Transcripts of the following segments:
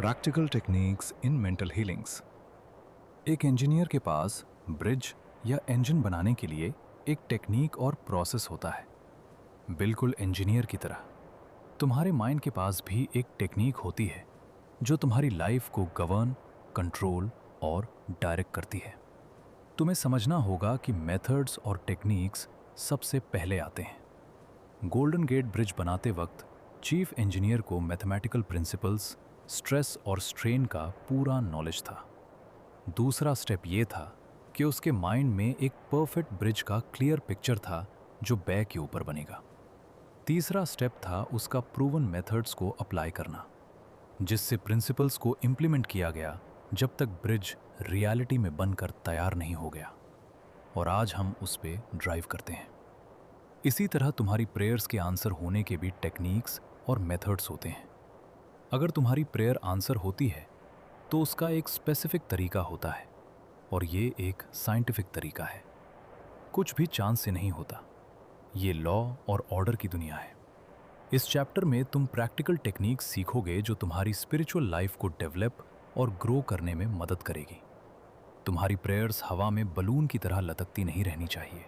Practical techniques in mental healings. एक engineer के पास bridge या इंजन बनाने के लिए एक टेक्निक और प्रोसेस होता है, बिल्कुल इंजीनियर की तरह। तुम्हारे माइंड के पास भी एक टेक्निक होती है जो तुम्हारी लाइफ को गवर्न, कंट्रोल और डायरेक्ट करती है। तुम्हें समझना होगा कि मेथड्स और टेक्निक्स सबसे पहले आते हैं। गोल्डन गेट ब्रिज बनाते वक्त चीफ इंजीनियर को मैथमेटिकल प्रिंसिपल्स, स्ट्रेस और स्ट्रेन का पूरा नॉलेज था। दूसरा स्टेप ये था कि उसके माइंड में एक परफेक्ट ब्रिज का क्लियर पिक्चर था जो बैक के ऊपर बनेगा। तीसरा स्टेप था उसका प्रूवन मेथड्स को अप्लाई करना, जिससे प्रिंसिपल्स को इम्प्लीमेंट किया गया जब तक ब्रिज रियलिटी में बनकर तैयार नहीं हो गया। और आज हम उस पे ड्राइव करते हैं। इसी तरह तुम्हारी प्रेयर्स के आंसर होने के भी टेक्निक्स और मेथड्स होते हैं। अगर तुम्हारी प्रेयर आंसर होती है तो उसका एक स्पेसिफिक तरीका होता है, और ये एक साइंटिफिक तरीका है। कुछ भी चांस से नहीं होता। ये लॉ और ऑर्डर की दुनिया है। इस चैप्टर में तुम प्रैक्टिकल टेक्निक्स सीखोगे जो तुम्हारी स्पिरिचुअल लाइफ को डेवलप और ग्रो करने में मदद करेगी। तुम्हारी प्रेयर्स हवा में बलून की तरह लटकती नहीं रहनी चाहिए।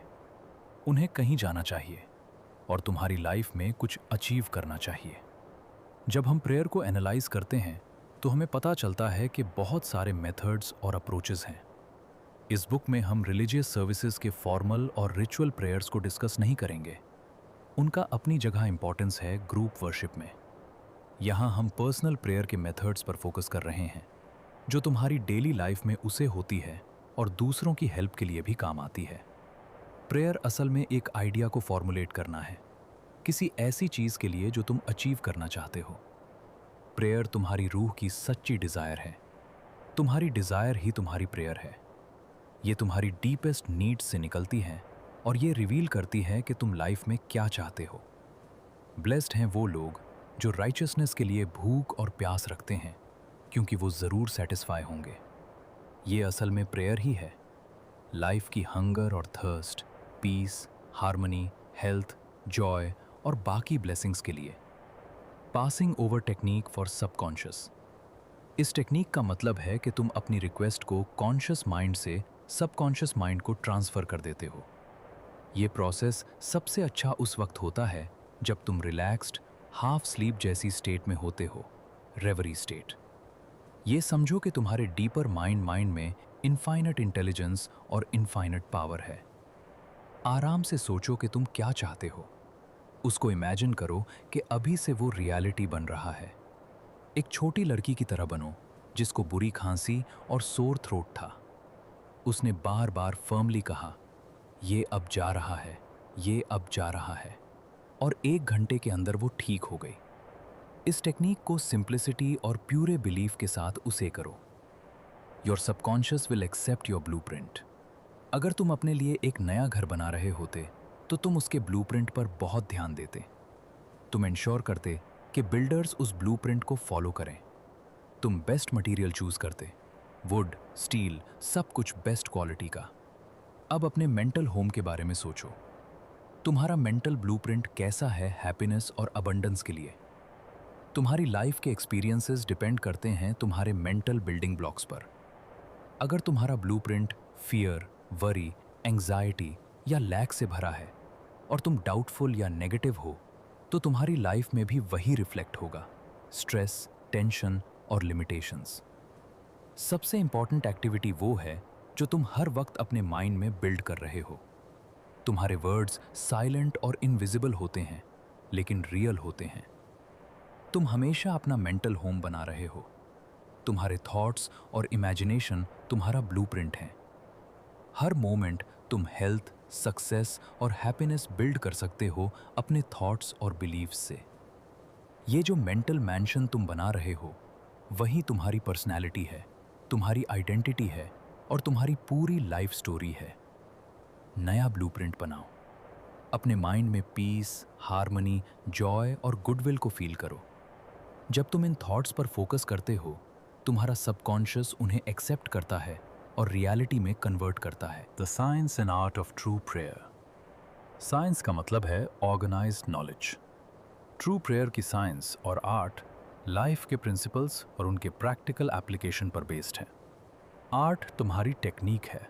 उन्हें कहीं जाना चाहिए और तुम्हारी लाइफ में कुछ अचीव करना चाहिए। जब हम प्रेयर को एनालाइज करते हैं तो हमें पता चलता है कि बहुत सारे मेथड्स और अप्रोचेस हैं। इस बुक में हम रिलीजियस सर्विसेज के फॉर्मल और रिचुअल प्रेयर्स को डिस्कस नहीं करेंगे। उनका अपनी जगह इंपॉर्टेंस है ग्रुप वर्शिप में। यहाँ हम पर्सनल प्रेयर के मेथड्स पर फोकस कर रहे हैं जो तुम्हारी डेली लाइफ में उसे होती है और दूसरों की हेल्प के लिए भी काम आती है। प्रेयर असल में एक आइडिया को फॉर्मुलेट करना है, किसी ऐसी चीज के लिए जो तुम अचीव करना चाहते हो। प्रेयर तुम्हारी रूह की सच्ची डिजायर है। तुम्हारी डिजायर ही तुम्हारी प्रेयर है। ये तुम्हारी डीपेस्ट नीड्स से निकलती है और ये रिवील करती है कि तुम लाइफ में क्या चाहते हो। ब्लेस्ड हैं वो लोग जो राइचियसनेस के लिए भूख और प्यास रखते हैं, क्योंकि वो जरूर सेटिस्फाई होंगे। ये असल में प्रेयर ही है, लाइफ की हंगर और thirst, peace, harmony, health, joy और बाकी ब्लेसिंग्स के लिए। Passing over technique for subconscious. इस टेक्निक का मतलब है कि तुम अपनी रिक्वेस्ट को कॉन्शियस माइंड से सबकॉन्शियस माइंड को ट्रांसफर कर देते हो। ये प्रोसेस सबसे अच्छा उस वक्त होता है जब तुम रिलैक्स्ड, हाफ स्लीप जैसी स्टेट में होते हो, रेवरी स्टेट। ये समझो कि तुम्हारे डीपर माइंड में इनफाइनट इंटेलिजेंस और इनफाइनट पावर है। आराम से सोचो कि तुम क्या चाहते हो। उसको इमेजिन करो कि अभी से वो रियलिटी बन रहा है। एक छोटी लड़की की तरह बनो जिसको बुरी खांसी और सोर थ्रोट था। उसने बार बार फर्मली कहा, ये अब जा रहा है, ये अब जा रहा है, और 1 घंटे के अंदर वो ठीक हो गई। इस टेक्निक को सिंप्लिसिटी और प्यूरे बिलीफ के साथ उसे करो। Your subconscious will accept your blueprint. अगर तुम अपने लिए एक नया घर बना रहे होते तो तुम उसके ब्लूप्रिंट पर बहुत ध्यान देते। तुम इंश्योर करते कि बिल्डर्स उस ब्लूप्रिंट को फॉलो करें। तुम बेस्ट मटेरियल चूज करते, वुड, स्टील, सब कुछ बेस्ट क्वालिटी का। अब अपने मेंटल होम के बारे में सोचो। तुम्हारा मेंटल ब्लूप्रिंट कैसा है हैप्पीनेस और अबंडेंस के लिए? तुम्हारी लाइफ के एक्सपीरियंसेस डिपेंड करते हैं तुम्हारे मेंटल बिल्डिंग ब्लॉक्स पर। अगर तुम्हारा ब्लूप्रिंट फियर, वरी, एंग्जाइटी या लैक से भरा है और तुम डाउटफुल या नेगेटिव हो, तो तुम्हारी लाइफ में भी वही रिफ्लेक्ट होगा, स्ट्रेस, टेंशन और लिमिटेशंस। सबसे इंपॉर्टेंट एक्टिविटी वो है जो तुम हर वक्त अपने माइंड में बिल्ड कर रहे हो। तुम्हारे वर्ड्स साइलेंट और इनविजिबल होते हैं, लेकिन रियल होते हैं। तुम हमेशा अपना मेंटल होम बना रहे हो। तुम्हारे थॉट्स और इमेजिनेशन तुम्हारा ब्लूप्रिंट है। हर मोमेंट तुम हेल्थ, सक्सेस और हैप्पीनेस बिल्ड कर सकते हो अपने थॉट्स और बिलीव्स से। ये जो मेंटल मैंशन तुम बना रहे हो, वही तुम्हारी पर्सनैलिटी है, तुम्हारी आइडेंटिटी है और तुम्हारी पूरी लाइफ स्टोरी है। नया ब्लूप्रिंट बनाओ। अपने माइंड में पीस, हार्मनी, जॉय और गुडविल को फील करो। जब तुम इन थॉट्स पर फोकस करते हो, तुम्हारा सबकॉन्शियस उन्हें एक्सेप्ट करता है और रियलिटी में कन्वर्ट करता है। The science and art of true prayer. Science का मतलब है ऑर्गेनाइज्ड नॉलेज। ट्रू प्रेयर की साइंस और आर्ट लाइफ के प्रिंसिपल्स और उनके प्रैक्टिकल एप्लीकेशन पर बेस्ड है। आर्ट तुम्हारी टेक्निक है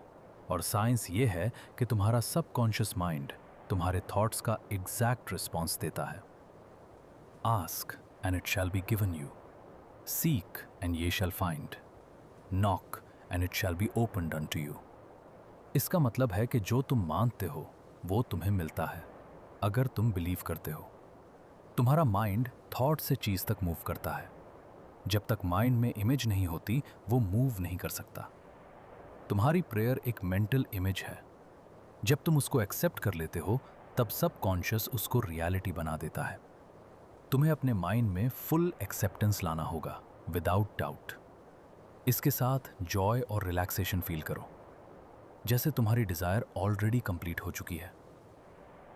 और साइंस ये है कि तुम्हारा सबकॉन्शियस माइंड तुम्हारे थॉट्स का एग्जैक्ट रिस्पॉन्स देता है। Ask and it shall be given you, seek and ye shall find, knock and it shall be opened unto you. इसका मतलब है कि जो तुम मांगते हो वो तुम्हें मिलता है अगर तुम बिलीव करते हो। तुम्हारा माइंड थॉट से चीज तक मूव करता है। जब तक माइंड में इमेज नहीं होती वो मूव नहीं कर सकता। तुम्हारी प्रेयर एक मेंटल इमेज है। जब तुम उसको एक्सेप्ट कर लेते हो तब सबकॉन्शियस उसको रियलिटी बना देता है। तुम्हें अपने माइंड में फुल एक्सेप्टेंस लाना होगा विदाउट डाउट। इसके साथ जॉय और रिलैक्सेशन फील करो, जैसे तुम्हारी डिजायर ऑलरेडी कंप्लीट हो चुकी है।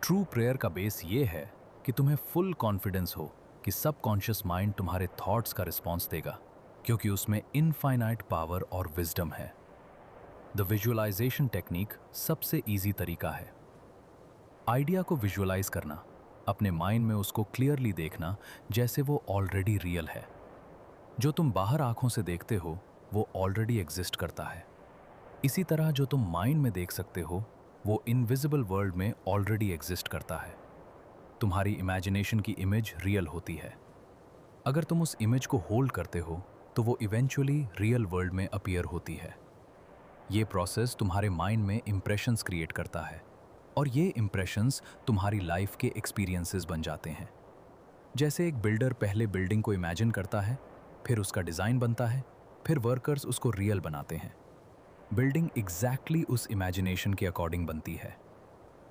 ट्रू प्रेयर का बेस ये है कि तुम्हें फुल कॉन्फिडेंस हो कि सबकॉन्शियस माइंड तुम्हारे थॉट्स का रिस्पॉन्स देगा, क्योंकि उसमें इनफाइनाइट पावर और विजडम है। द विजुअलाइजेशन टेक्निक सबसे इजी तरीका है। आइडिया को विजुअलाइज करना, अपने माइंड में उसको क्लियरली देखना जैसे वो ऑलरेडी रियल है। जो तुम बाहर आंखों से देखते हो वो ऑलरेडी एग्जिस्ट करता है। इसी तरह जो तुम माइंड में देख सकते हो वो इनविजिबल वर्ल्ड में ऑलरेडी एग्जिस्ट करता है। तुम्हारी इमेजिनेशन की इमेज रियल होती है। अगर तुम उस इमेज को होल्ड करते हो तो वो इवेंचुअली रियल वर्ल्ड में अपीयर होती है। ये प्रोसेस तुम्हारे माइंड में इंप्रेशंस क्रिएट करता है और ये इंप्रेशंस तुम्हारी लाइफ के एक्सपीरियंसेस बन जाते हैं। जैसे एक बिल्डर पहले बिल्डिंग को इमेजिन करता है, फिर उसका डिज़ाइन बनता है, फिर वर्कर्स उसको रियल बनाते हैं। बिल्डिंग एग्जैक्टली उस इमेजिनेशन के अकॉर्डिंग बनती है।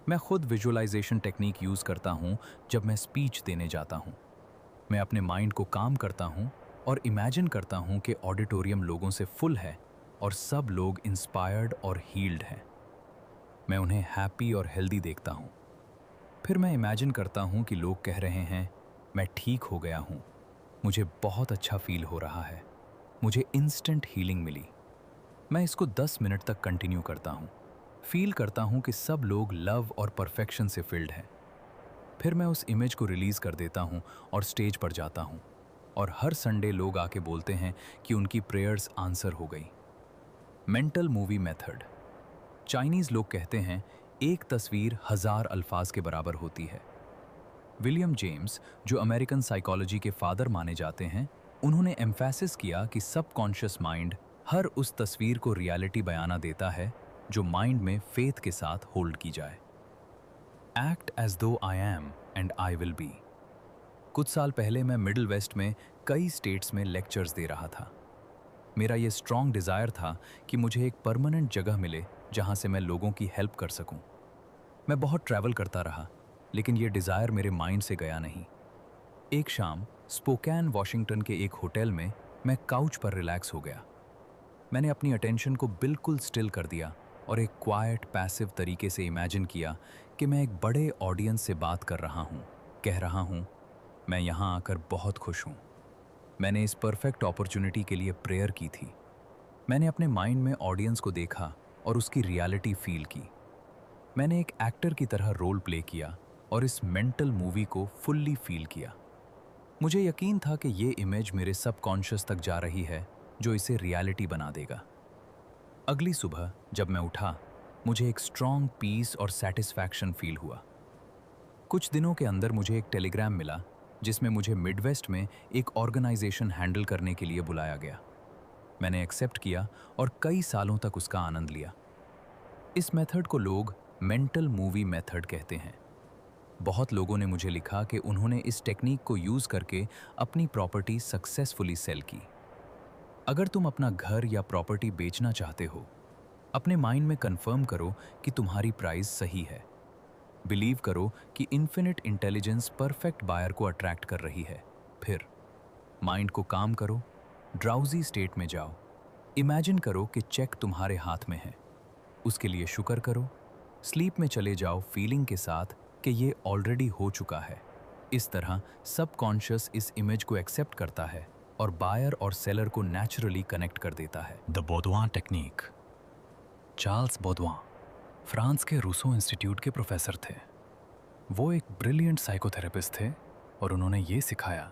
मैं खुद विजुअलाइजेशन टेक्निक यूज़ करता हूँ जब मैं स्पीच देने जाता हूँ। मैं अपने माइंड को काम करता हूँ और इमेजिन करता हूँ कि ऑडिटोरियम लोगों से फुल है और सब लोग इंस्पायर्ड और हील्ड हैं। मैं उन्हें हैप्पी और हेल्दी देखता हूँ। फिर मैं इमेजिन करता हूँ कि लोग कह रहे हैं, मैं ठीक हो गया हूँ, मुझे बहुत अच्छा फील हो रहा है, मुझे इंस्टेंट हीलिंग मिली। मैं इसको 10 मिनट तक कंटिन्यू करता हूँ। फील करता हूँ कि सब लोग लव और परफेक्शन से फिल्ड हैं। फिर मैं उस इमेज को रिलीज़ कर देता हूँ और स्टेज पर जाता हूँ और हर संडे लोग आके बोलते हैं कि उनकी प्रेयर्स आंसर हो गई। Mental movie method. चाइनीज़ लोग कहते हैं एक तस्वीर 1000 अल्फाज के बराबर होती है। विलियम जेम्स, जो अमेरिकन साइकोलॉजी के फादर माने जाते हैं, उन्होंने एम्फेसिस किया कि सबकॉन्शियस माइंड हर उस तस्वीर को रियलिटी बयाना देता है जो माइंड में फेथ के साथ होल्ड की जाए। एक्ट एज दो I am and I will be. कुछ साल पहले मैं मिडिल वेस्ट में कई स्टेट्स में लेक्चर्स दे रहा था। मेरा ये स्ट्रॉन्ग डिज़ायर था कि मुझे एक परमानेंट जगह मिले जहाँ से मैं लोगों की हेल्प कर सकूं। मैं बहुत ट्रैवल करता रहा, लेकिन ये डिज़ायर मेरे माइंड से गया नहीं। एक शाम स्पोकैन वॉशिंगटन के एक होटल में मैं काउच पर रिलैक्स हो गया। मैंने अपनी अटेंशन को बिल्कुल स्टिल कर दिया और एक क्वाइट पैसिव तरीके से इमेजिन किया कि मैं एक बड़े ऑडियंस से बात कर रहा हूँ, कह रहा हूँ, मैं यहाँ आकर बहुत खुश हूँ। मैंने इस परफेक्ट अपॉर्चुनिटी के लिए प्रेयर की थी। मैंने अपने माइंड में ऑडियंस को देखा और उसकी रियलिटी फील की। मैंने एक एक्टर की तरह रोल प्ले किया और इस मेंटल मूवी को फुल्ली फील किया। मुझे यकीन था कि ये इमेज मेरे सबकॉन्शियस तक जा रही है जो इसे रियलिटी बना देगा। अगली सुबह जब मैं उठा, मुझे एक स्ट्रॉन्ग पीस और सेटिस्फैक्शन फील हुआ। कुछ दिनों के अंदर मुझे एक टेलीग्राम मिला जिसमें मुझे मिडवेस्ट में एक ऑर्गेनाइजेशन हैंडल करने के लिए बुलाया गया। मैंने एक्सेप्ट किया और कई सालों तक उसका आनंद लिया। इस मेथड को लोग मेंटल मूवी मेथड कहते हैं। बहुत लोगों ने मुझे लिखा कि उन्होंने इस टेक्निक को यूज़ करके अपनी प्रॉपर्टी सक्सेसफुली सेल की। अगर तुम अपना घर या प्रॉपर्टी बेचना चाहते हो, अपने माइंड में कंफर्म करो कि तुम्हारी प्राइस सही है। बिलीव करो कि इन्फिनिट इंटेलिजेंस परफेक्ट बायर को अट्रैक्ट कर रही है। फिर माइंड को काम करो, ड्राउजी स्टेट में जाओ, इमेजिन करो कि चेक तुम्हारे हाथ में है, उसके लिए शुक्र करो, स्लीप में चले जाओ फीलिंग के साथ कि ये ऑलरेडी हो चुका है। इस तरह सबकॉन्शियस इस इमेज को एक्सेप्ट करता है और बायर और सेलर को नेचुरली कनेक्ट कर देता है। The Baudouin technique. Charles Baudouin France के रूसो इंस्टीट्यूट के प्रोफेसर थे। वो एक ब्रिलियंट साइकोथेरेपिस्ट थे और उन्होंने ये सिखाया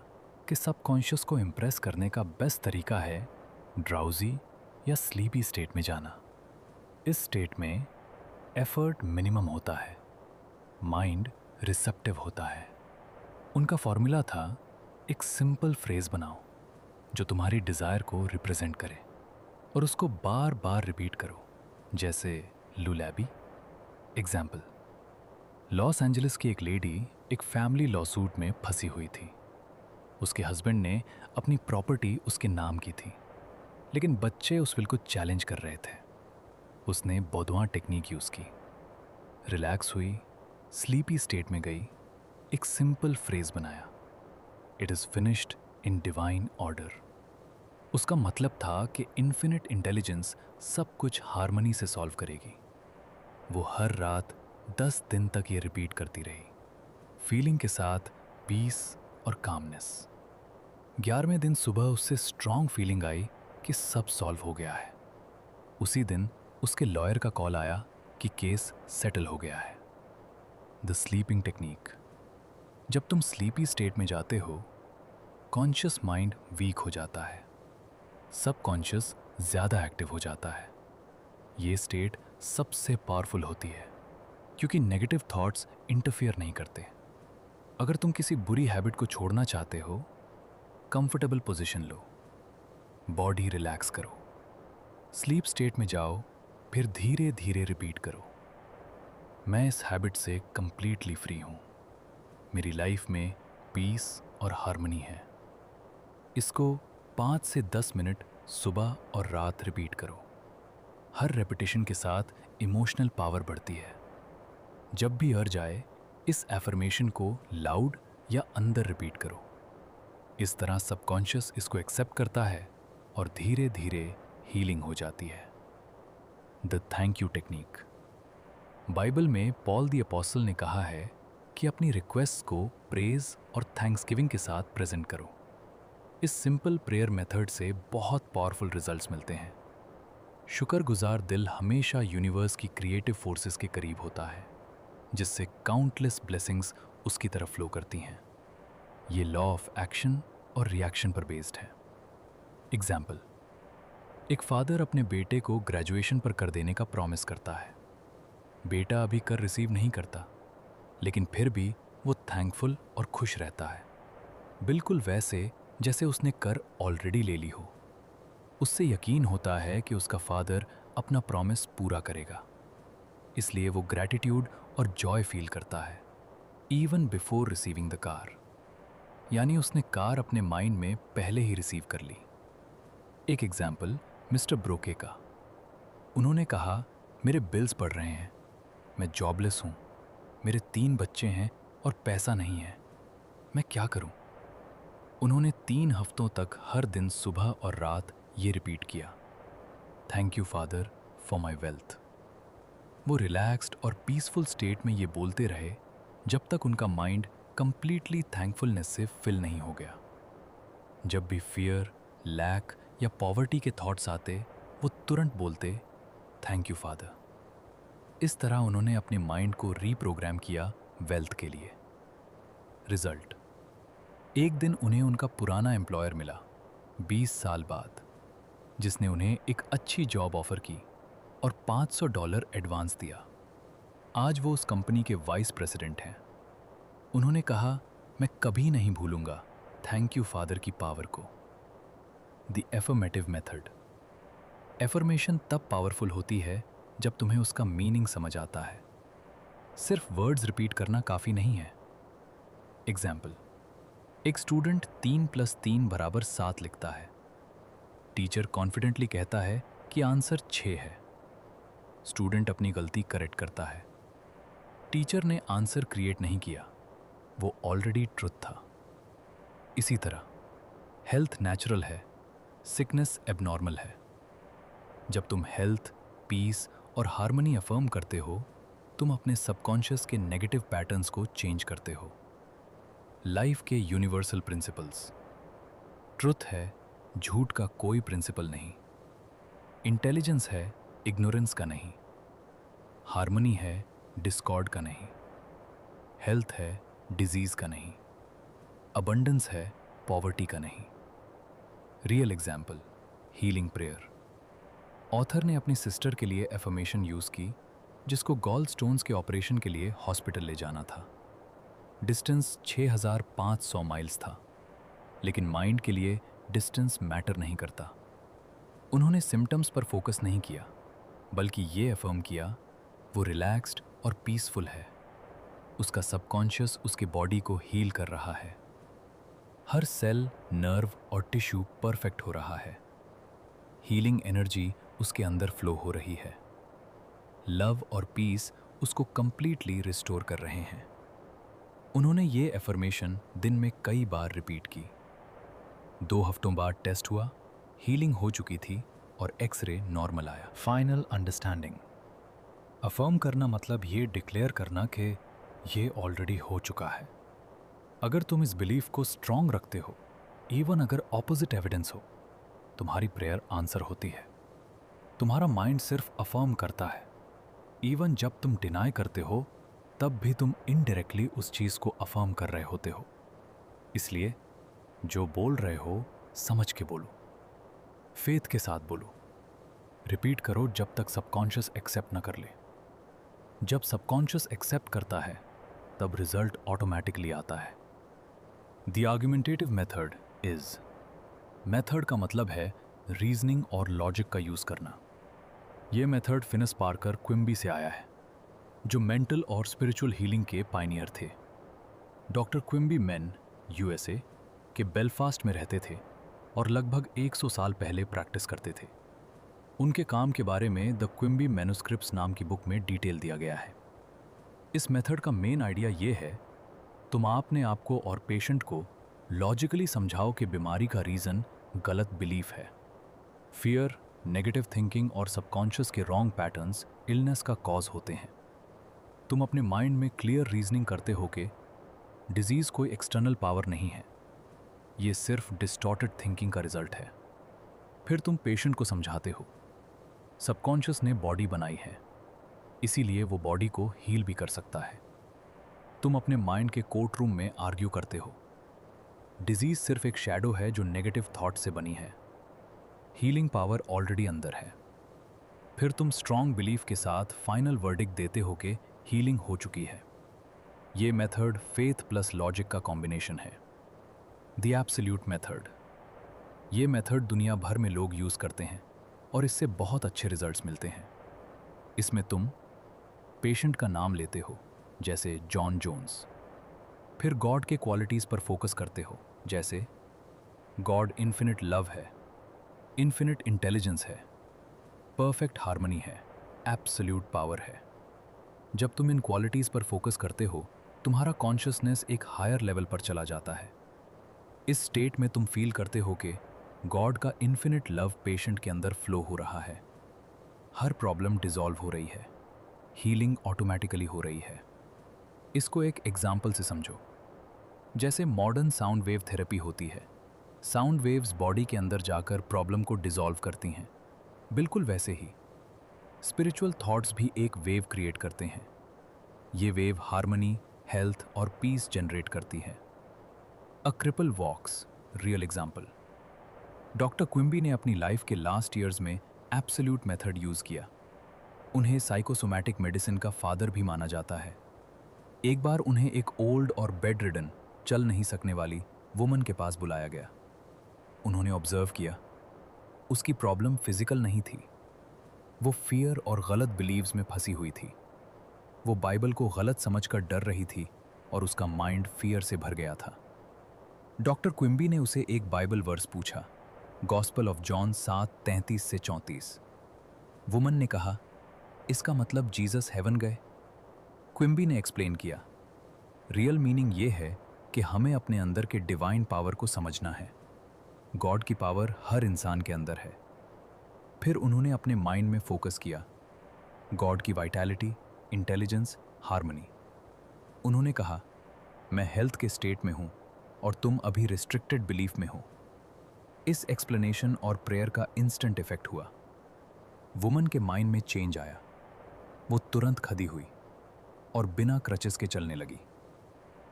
कि सबकॉन्शियस को इम्प्रेस करने का बेस्ट तरीका है ड्राउजी या स्लीपी स्टेट में जाना। इस स्टेट में एफर्ट मिनिमम होता है, माइंड रिसेप्टिव होता है। उनका फॉर्मूला था, एक सिंपल फ्रेज बनाओ जो तुम्हारी डिज़ायर को रिप्रेजेंट करे और उसको बार बार रिपीट करो, जैसे लुलैबी। एग्जाम्पल, लॉस एंजलिस की एक लेडी एक फैमिली लॉसूट में फंसी हुई थी। उसके हस्बैंड ने अपनी प्रॉपर्टी उसके नाम की थी, लेकिन बच्चे उस विल को चैलेंज कर रहे थे। उसने बौद्वां टेक्निक यूज़ की, रिलैक्स हुई, स्लीपी स्टेट में गई, एक सिंपल फ्रेज बनाया, it is finished in divine order. उसका मतलब था कि इन्फिनिट इंटेलिजेंस सब कुछ हार्मनी से सॉल्व करेगी। वो हर रात 10 दिन तक ये रिपीट करती रही, फीलिंग के साथ पीस और कामनेस। 11वें दिन सुबह उससे स्ट्रांग फीलिंग आई कि सब सॉल्व हो गया है। उसी दिन उसके लॉयर का कॉल आया कि केस सेटल हो गया है। The sleeping technique. जब तुम स्लीपी स्टेट में जाते हो, कॉन्शियस माइंड वीक हो जाता है, सबकॉन्शियस ज़्यादा एक्टिव हो जाता है। ये स्टेट सबसे पावरफुल होती है क्योंकि नेगेटिव थॉट्स इंटरफियर नहीं करते। अगर तुम किसी बुरी हैबिट को छोड़ना चाहते हो, कंफर्टेबल पोजीशन लो, बॉडी रिलैक्स करो, स्लीप स्टेट में जाओ, फिर धीरे धीरे रिपीट करो, मैं इस हैबिट से कंप्लीटली फ्री हूँ, मेरी लाइफ में पीस और हार्मनी है। इसको 5 से 10 मिनट सुबह और रात रिपीट करो। हर रेपिटेशन के साथ इमोशनल पावर बढ़ती है। जब भी अर्ज आए, इस एफर्मेशन को लाउड या अंदर रिपीट करो। इस तरह सबकॉन्शियस इसको एक्सेप्ट करता है और धीरे धीरे हीलिंग हो जाती है। The thank you technique. Bible में पॉल द अपोस्टल ने कहा है कि अपनी रिक्वेस्ट को प्रेज और थैंक्सगिविंग के साथ प्रेजेंट करो। इस सिंपल प्रेयर मेथड से बहुत पावरफुल रिजल्ट्स मिलते हैं। शुक्रगुजार दिल हमेशा यूनिवर्स की क्रिएटिव फोर्सेस के करीब होता है, जिससे काउंटलेस ब्लेसिंग्स उसकी तरफ फ्लो करती हैं। ये लॉ ऑफ एक्शन और रिएक्शन पर बेस्ड है। एग्जाम्पल, एक फादर अपने बेटे को ग्रेजुएशन पर कर देने का प्रॉमिस करता है। बेटा अभी कर रिसीव नहीं करता, लेकिन फिर भी वो थैंकफुल और खुश रहता है, बिल्कुल वैसे जैसे उसने कर ऑलरेडी ले ली हो। उससे यकीन होता है कि उसका फादर अपना प्रॉमिस पूरा करेगा, इसलिए वो ग्रैटिट्यूड और जॉय फील करता है even before receiving the car. यानी उसने कार अपने माइंड में पहले ही रिसीव कर ली। एक एग्जाम्पल मिस्टर ब्रोके का। उन्होंने कहा, मेरे बिल्स बढ़ रहे हैं, मैं जॉबलेस हूँ, मेरे 3 बच्चे हैं और पैसा नहीं है, मैं क्या करूँ? उन्होंने 3 हफ्तों तक हर दिन सुबह और रात ये रिपीट किया, thank you father for my wealth. वो रिलैक्स्ड और पीसफुल स्टेट में ये बोलते रहे जब तक उनका माइंड कंप्लीटली थैंकफुलनेस से फिल नहीं हो गया। जब भी फियर, लैक या पॉवर्टी के थॉट्स आते, वो तुरंत बोलते, थैंक यू फादर। इस तरह उन्होंने अपने माइंड को रीप्रोग्राम किया वेल्थ के लिए। रिजल्ट, एक दिन उन्हें उनका पुराना एम्प्लॉयर मिला 20 साल बाद, जिसने उन्हें एक अच्छी जॉब ऑफर की और $500 एडवांस दिया। आज वो उस कंपनी के वाइस प्रेसिडेंट हैं। उन्होंने कहा, मैं कभी नहीं भूलूंगा थैंक यू फादर की पावर को। The affirmative method. एफर्मेशन तब पावरफुल होती है जब तुम्हें उसका मीनिंग समझ आता है। सिर्फ वर्ड्स रिपीट करना काफ़ी नहीं है। एग्जाम्पल, एक स्टूडेंट 3 + 3 = 7 लिखता है। टीचर कॉन्फिडेंटली कहता है कि आंसर 6 है। स्टूडेंट अपनी गलती करेक्ट करता है। टीचर ने आंसर क्रिएट नहीं किया, वो ऑलरेडी ट्रुथ था। इसी तरह हेल्थ नेचुरल है, सिकनेस एबनॉर्मल है। जब तुम हेल्थ, पीस और हार्मनी अफर्म करते हो, तुम अपने सबकॉन्शियस के नेगेटिव पैटर्न्स को चेंज करते हो। लाइफ के यूनिवर्सल प्रिंसिपल्स। ट्रुथ है, झूठ का कोई प्रिंसिपल नहीं। इंटेलिजेंस है, इग्नोरेंस का नहीं। हार्मनी है, डिस्कॉर्ड का नहीं। हेल्थ है, डिजीज का नहीं। अबंडेंस है, पॉवर्टी का नहीं। Real example, healing prayer. Author ने अपनी सिस्टर के लिए एफर्मेशन यूज़ की जिसको गॉल स्टोन्स के ऑपरेशन के लिए हॉस्पिटल ले जाना था। डिस्टेंस 6500 माइल्स था, लेकिन माइंड के लिए डिस्टेंस मैटर नहीं करता। उन्होंने सिम्टम्स पर फोकस नहीं किया, बल्कि ये अफर्म किया वो रिलैक्स्ड और पीसफुल है। उसका सबकॉन्शियस उसके बॉडी को हील कर रहा है। हर सेल, नर्व और टिश्यू परफेक्ट हो रहा है। हीलिंग एनर्जी उसके अंदर फ्लो हो रही है। लव और पीस उसको कंप्लीटली रिस्टोर कर रहे हैं। उन्होंने ये एफर्मेशन दिन में कई बार रिपीट की। 2 हफ्तों बाद टेस्ट हुआ, हीलिंग हो चुकी थी और एक्सरे नॉर्मल आया। Final understanding. अफर्म करना मतलब ये डिक्लेयर करना कि ये ऑलरेडी हो चुका है। अगर तुम इस बिलीफ को स्ट्रांग रखते हो, इवन अगर ऑपोजिट एविडेंस हो, तुम्हारी प्रेयर आंसर होती है। तुम्हारा माइंड सिर्फ अफर्म करता है। इवन जब तुम डिनाई करते हो, तब भी तुम इनडायरेक्टली उस चीज को अफर्म कर रहे होते हो। इसलिए जो बोल रहे हो समझ के बोलो, फेथ के साथ बोलो। रिपीट करो जब तक सबकॉन्शियस एक्सेप्ट न कर ले। जब सबकॉन्शियस एक्सेप्ट करता है, तब रिजल्ट ऑटोमेटिकली आता है। The argumentative method is, method का मतलब है रीजनिंग और लॉजिक का यूज करना। यह मेथड फिनिस पार्कर क्विम्बी से आया है, जो मेंटल और स्पिरिचुअल हीलिंग के पायनियर थे। डॉक्टर क्विम्बी मेन यूएसए के बेलफास्ट में रहते थे और लगभग 100 साल पहले प्रैक्टिस करते थे। उनके काम के बारे में द क्विम्बी मैन्युस्क्रिप्ट्स नाम की बुक में डिटेल दिया गया है। इस मेथड का मेन आइडिया ये है, तुम आपने आपको और पेशेंट को लॉजिकली समझाओ कि बीमारी का रीज़न गलत बिलीफ है। फियर, नेगेटिव थिंकिंग और सबकॉन्शियस के रॉन्ग पैटर्न्स इलनेस का कॉज होते हैं। तुम अपने माइंड में क्लियर रीजनिंग करते हो कि डिजीज़ कोई एक्सटर्नल पावर नहीं है, ये सिर्फ डिस्टॉर्टेड थिंकिंग का रिजल्ट है। फिर तुम पेशेंट को समझाते हो, सबकॉन्शियस ने बॉडी बनाई है, इसीलिए वो बॉडी को हील भी कर सकता है। तुम अपने माइंड के कोर्ट रूम में आर्ग्यू करते हो, डिजीज सिर्फ एक शैडो है जो नेगेटिव थॉट से बनी है, हीलिंग पावर ऑलरेडी अंदर है। फिर तुम स्ट्रॉन्ग बिलीफ के साथ फाइनल वर्डिक्ट देते हो कि हीलिंग हो चुकी है। ये मेथड फेथ प्लस लॉजिक का कॉम्बिनेशन है, द एब्सोल्यूट मेथड। ये मेथड दुनिया भर में लोग यूज़ करते हैं और इससे बहुत अच्छे रिजल्ट्स मिलते हैं। इसमें तुम पेशेंट का नाम लेते हो, जैसे जॉन जोन्स। फिर गॉड के क्वालिटीज़ पर फोकस करते हो, जैसे गॉड इन्फिनिट लव है, इन्फिनिट इंटेलिजेंस है, परफेक्ट हार्मनी है, एब्सोल्यूट पावर है। जब तुम इन क्वालिटीज़ पर फोकस करते हो, तुम्हारा कॉन्शियसनेस एक हायर लेवल पर चला जाता है। इस स्टेट में तुम फील करते हो कि गॉड का इन्फिनिट लव पेशेंट के अंदर फ्लो हो रहा है। हर प्रॉब्लम डिसॉल्व हो रही है, हीलिंग ऑटोमेटिकली हो रही है। इसको एक एग्जाम्पल से समझो। जैसे मॉडर्न साउंड वेव थेरेपी होती है, साउंड वेव्स बॉडी के अंदर जाकर प्रॉब्लम को डिसॉल्व करती हैं। बिल्कुल वैसे ही स्पिरिचुअल थॉट्स भी एक वेव क्रिएट करते हैं। ये वेव हार्मनी, हेल्थ और पीस जनरेट करती है। अ क्रिपल वॉक्स, रियल एग्जाम्पल। डॉक्टर क्विम्बी ने अपनी लाइफ के लास्ट ईयर्स में एब्सोल्यूट मेथड यूज़ किया। उन्हें साइकोसोमैटिक मेडिसिन का फादर भी माना जाता है। एक बार उन्हें एक ओल्ड और बेड रिडन, चल नहीं सकने वाली वुमन के पास बुलाया गया। उन्होंने ऑब्जर्व किया, उसकी प्रॉब्लम फिजिकल नहीं थी, वो फियर और गलत बिलीव्स में फंसी हुई थी। वो बाइबल को गलत समझकर डर रही थी और उसका माइंड फियर से भर गया था। डॉक्टर क्विम्बी ने उसे एक बाइबल वर्स पूछा, गॉस्पल ऑफ जॉन 7:33 से 34। वुमन ने कहा, इसका मतलब जीसस हेवन गए। क्विम्बी ने एक्सप्लेन किया, रियल मीनिंग ये है कि हमें अपने अंदर के डिवाइन पावर को समझना है। गॉड की पावर हर इंसान के अंदर है। फिर उन्होंने अपने माइंड में फोकस किया, गॉड की वाइटैलिटी, इंटेलिजेंस, हार्मनी। उन्होंने कहा, मैं हेल्थ के स्टेट में हूँ और तुम अभी रिस्ट्रिक्टेड बिलीफ में हो। इस एक्सप्लेनेशन और प्रेयर का इंस्टेंट इफेक्ट हुआ। वुमन के माइंड में चेंज आया। वो तुरंत खड़ी हुई और बिना क्रचेस के चलने लगी।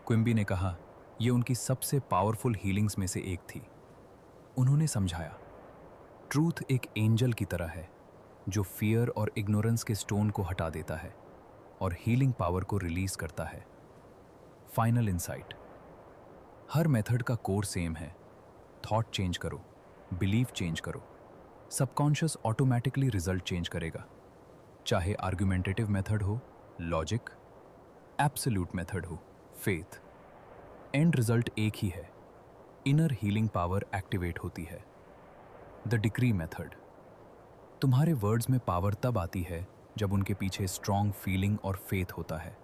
क्विम्बी ने कहा, ये उनकी सबसे पावरफुल हीलिंग्स में से एक थी। उन्होंने समझाया, ट्रूथ एक एंजल की तरह है जो फियर और इग्नोरेंस के स्टोन को हटा देता है और हीलिंग पावर को रिलीज करता है। फाइनल इंसाइट, हर मेथड का कोर सेम है। थॉट चेंज करो, बिलीफ चेंज करो, सबकॉन्शियस ऑटोमेटिकली रिजल्ट चेंज करेगा। चाहे आर्गुमेंटेटिव मेथड हो, लॉजिक, एब्सोल्यूट मेथड हो, फेथ, एंड रिजल्ट एक ही है। इनर हीलिंग पावर एक्टिवेट होती है। द डिक्री मेथड, तुम्हारे वर्ड्स में पावर तब आती है जब उनके पीछे स्ट्रॉन्ग फीलिंग और फेथ होता है।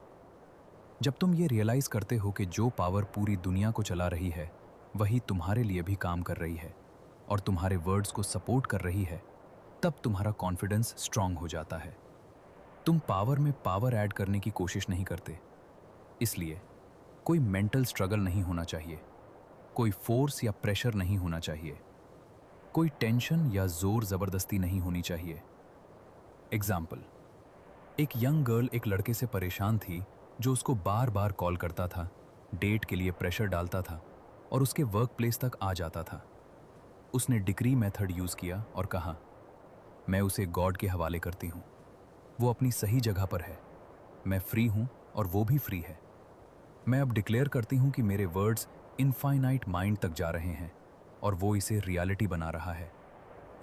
जब तुम ये रियलाइज करते हो कि जो पावर पूरी दुनिया को चला रही है वही तुम्हारे लिए भी काम कर रही है और तुम्हारे वर्ड्स को सपोर्ट कर रही है, तब तुम्हारा कॉन्फिडेंस स्ट्रांग हो जाता है। तुम पावर में पावर ऐड करने की कोशिश नहीं करते, इसलिए कोई मेंटल स्ट्रगल नहीं होना चाहिए, कोई फोर्स या प्रेशर नहीं होना चाहिए, कोई टेंशन या जोर जबरदस्ती नहीं होनी चाहिए। एग्जाम्पल, एक यंग गर्ल एक लड़के से परेशान थी जो उसको बार बार कॉल करता था, डेट के लिए प्रेशर डालता था और उसके वर्क प्लेस तक आ जाता था। उसने डिक्री मेथड यूज किया और कहा, मैं उसे गॉड के हवाले करती हूँ, वो अपनी सही जगह पर है, मैं फ्री हूँ और वो भी फ्री है। मैं अब डिक्लेयर करती हूँ कि मेरे वर्ड्स इनफाइनाइट माइंड तक जा रहे हैं और वो इसे रियलिटी बना रहा है।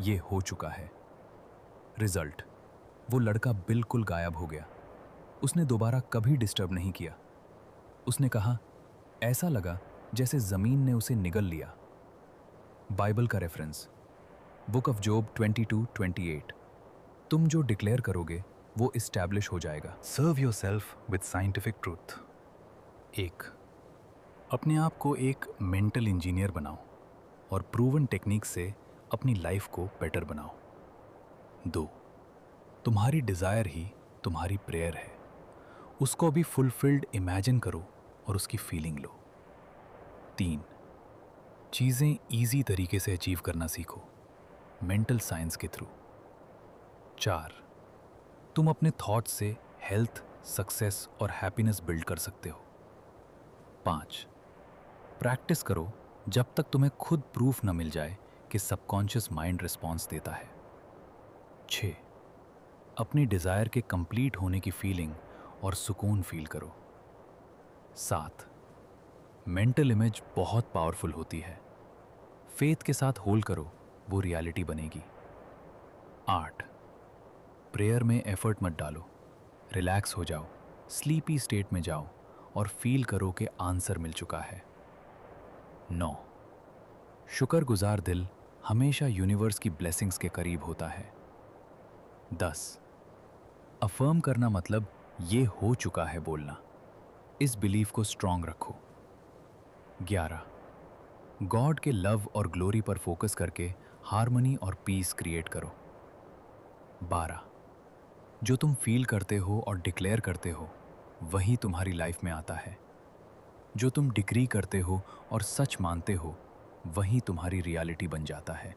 ये हो चुका है। रिजल्ट, वो लड़का बिल्कुल गायब हो गया। उसने दोबारा कभी डिस्टर्ब नहीं किया। उसने कहा, ऐसा लगा जैसे जमीन ने उसे निगल लिया। बाइबल का रेफरेंस, बुक ऑफ जॉब 22:28, तुम जो डिक्लेयर करोगे वो इस्टेब्लिश हो जाएगा। सर्व योरसेल्फ विद साइंटिफिक ट्रूथ। 1, अपने आप को एक मेंटल इंजीनियर बनाओ और प्रूवन टेक्निक से अपनी लाइफ को बेटर बनाओ। 2, तुम्हारी डिजायर ही तुम्हारी प्रेयर है, उसको भी फुलफिल्ड इमेजिन करो और उसकी फीलिंग लो। 3, चीज़ें इजी तरीके से अचीव करना सीखो, मेंटल साइंस के थ्रू। 4, तुम अपने थॉट्स से हेल्थ, सक्सेस और हैप्पीनेस बिल्ड कर सकते हो। 5, प्रैक्टिस करो जब तक तुम्हें खुद प्रूफ न मिल जाए कि सबकॉन्शियस माइंड रिस्पॉन्स देता है। 6, अपनी डिज़ायर के कंप्लीट होने की फीलिंग और सुकून फील करो। 7, मेंटल इमेज बहुत पावरफुल होती है, फेथ के साथ होल्ड करो, वो रियलिटी बनेगी। 8, प्रेयर में एफर्ट मत डालो, रिलैक्स हो जाओ, स्लीपी स्टेट में जाओ और फील करो कि आंसर मिल चुका है। 9, शुक्रगुजार दिल हमेशा यूनिवर्स की ब्लेसिंग्स के करीब होता है। 10, अफर्म करना मतलब ये हो चुका है बोलना, इस बिलीफ को स्ट्रांग रखो। 11, गॉड के लव और ग्लोरी पर फोकस करके हार्मनी और पीस क्रिएट करो। 12, जो तुम फील करते हो और डिक्लेयर करते हो वही तुम्हारी लाइफ में आता है। जो तुम डिग्री करते हो और सच मानते हो वही तुम्हारी रियलिटी बन जाता है।